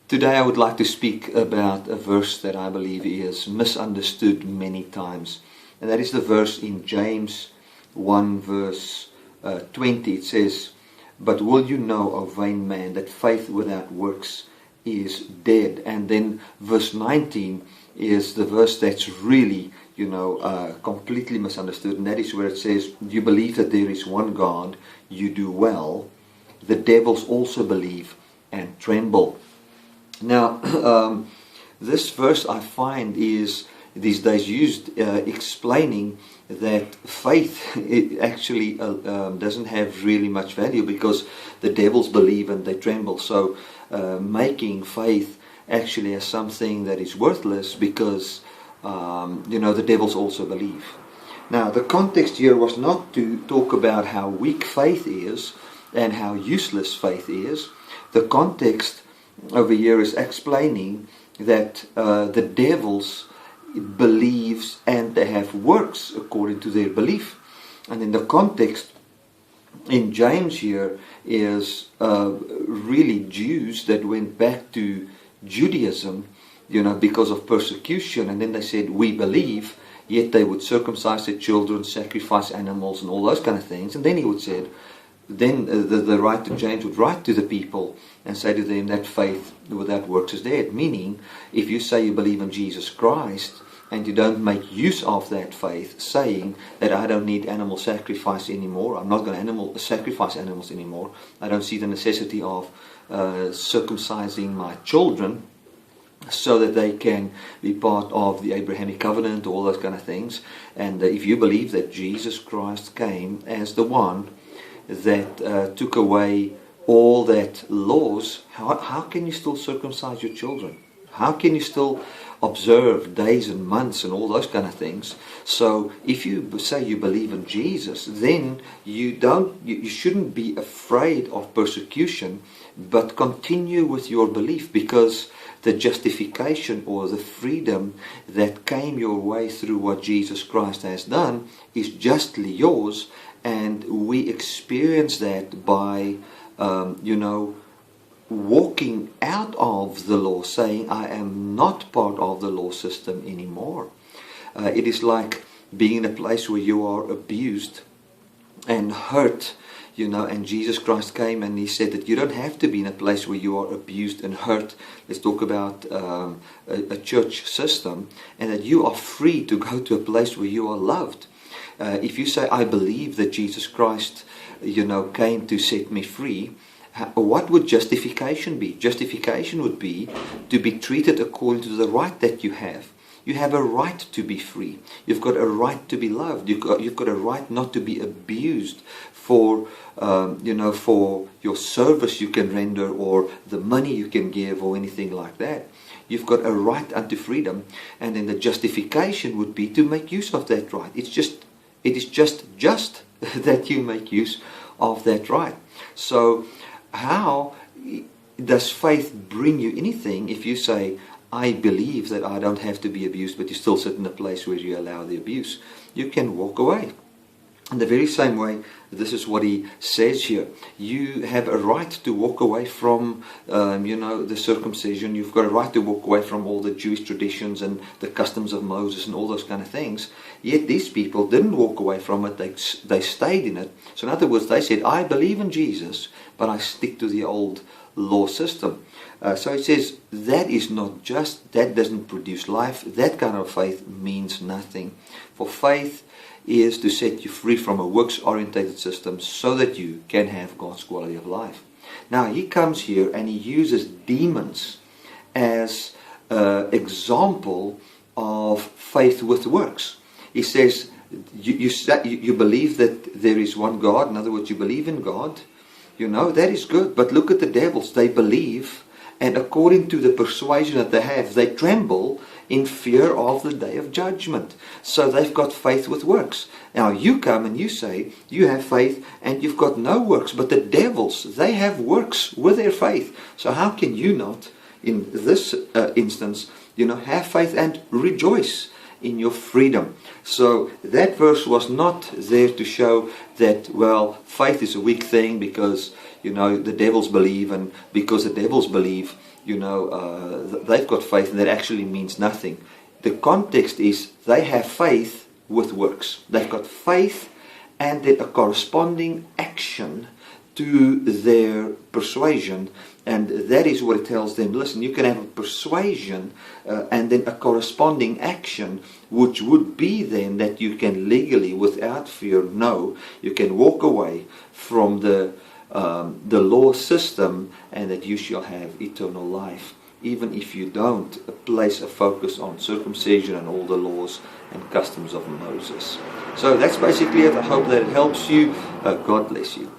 Today I would like to speak about a verse that I believe is misunderstood many times. And that is the verse in James 1 verse 20. It says, "But will you know, O vain man, that faith without works is dead?" And then verse 19 is the verse that's really, completely misunderstood. And that is where it says, "You believe that there is one God, you do well. The devils also believe and tremble." Now, this verse I find is these days used explaining that faith it actually doesn't have really much value because the devils believe and they tremble. So making faith actually as something that is worthless because the devils also believe. Now, the context here was not to talk about how weak faith is and how useless faith is. The context over here is explaining that the devils believes and they have works according to their belief. And in the context in James here is really Jews that went back to Judaism, because of persecution, and then they said, "We believe," yet they would circumcise their children, sacrifice animals and all those kind of things. And then he would say, the writer James would write to the people and say to them that faith without works is dead. Meaning, if you say you believe in Jesus Christ and you don't make use of that faith, saying that I don't need animal sacrifice anymore, I'm not going to sacrifice animals anymore, I don't see the necessity of circumcising my children so that they can be part of the Abrahamic covenant, all those kind of things. And if you believe that Jesus Christ came as the one that took away all that laws, how can you still circumcise your children? How can you still observe days and months and all those kind of things? So if you say you believe in Jesus, then you shouldn't be afraid of persecution, but continue with your belief, because the justification or the freedom that came your way through what Jesus Christ has done is justly yours. And we experience that by, walking out of the law, saying, I am not part of the law system anymore. It is like being in a place where you are abused and hurt, and Jesus Christ came and he said that you don't have to be in a place where you are abused and hurt. Let's talk about a church system, and that you are free to go to a place where you are loved. If you say, I believe that Jesus Christ, came to set me free, what would justification be? Justification would be to be treated according to the right that you have. You have a right to be free. You've got a right to be loved. You've got a right not to be abused for, for your service you can render or the money you can give or anything like that. You've got a right unto freedom, and then the justification would be to make use of that right. It is just that you make use of that right. So how does faith bring you anything if you say, I believe that I don't have to be abused, but you still sit in a place where you allow the abuse? You can walk away. In the very same way, this is what he says here. You have a right to walk away from, the circumcision. You've got a right to walk away from all the Jewish traditions and the customs of Moses and all those kind of things. Yet these people didn't walk away from it. They stayed in it. So in other words, they said, I believe in Jesus, but I stick to the old law system. So it says, that is not just, that doesn't produce life. That kind of faith means nothing. For faith is to set you free from a works-orientated system so that you can have God's quality of life. Now he comes here and he uses demons as an example of faith with works. He says, you believe that there is one God. In other words, you believe in God. That is good. But look at the devils. They believe, and according to the persuasion that they have, they tremble in fear of the day of judgment. So they've got faith with works. Now you come and you say you have faith and you've got no works, but the devils, they have works with their faith. So how can you not, in this instance, have faith and rejoice in your freedom? So that verse was not there to show that, well, faith is a weak thing because the devils believe, and because the devils believe, they've got faith, and that actually means nothing. The context is they have faith with works. They've got faith and then a corresponding action to their persuasion, and that is what it tells them. Listen, you can have a persuasion and then a corresponding action, which would be then that you can legally, without fear, know you can walk away from the law system, and that you shall have eternal life, even if you don't place a focus on circumcision and all the laws and customs of Moses. So that's basically it. I hope that it helps you. God bless you.